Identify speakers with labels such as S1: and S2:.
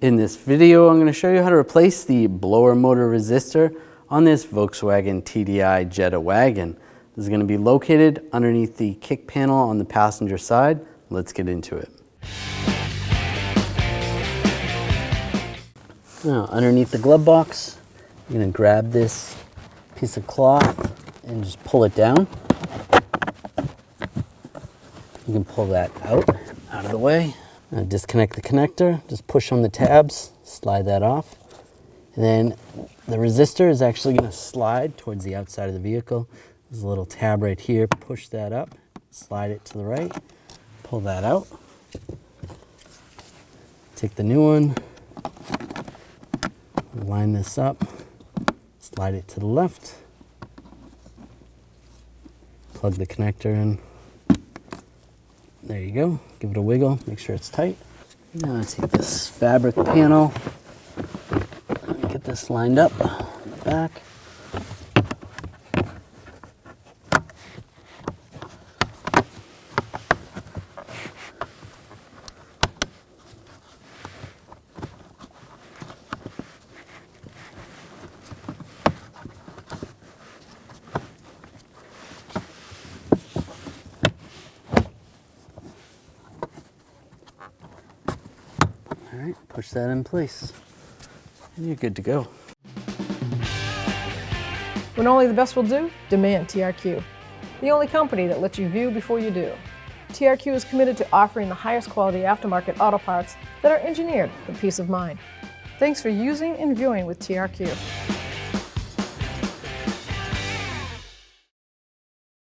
S1: In this video, I'm going to show you how to replace the blower motor resistor on this Volkswagen TDI Jetta Wagon. This is going to be located underneath the kick panel on the passenger side. Let's get into it. Now, underneath the glove box, you're going to grab this piece of cloth and just pull it down. You can pull that out of the way. Now disconnect the connector, just push on the tabs, slide that off. And then the resistor is actually going to slide towards the outside of the vehicle. There's a little tab right here, push that up, slide it to the right, pull that out. Take the new one, line this up, slide it to the left, plug the connector in. There you go. Give it a wiggle, make sure it's tight. Now take this fabric panel, get this lined up in the back. All right, push that in place, and you're good to go.
S2: When only the best will do, demand TRQ. The only company that lets you view before you do. TRQ is committed to offering the highest quality aftermarket auto parts that are engineered for peace of mind. Thanks for using and viewing with TRQ.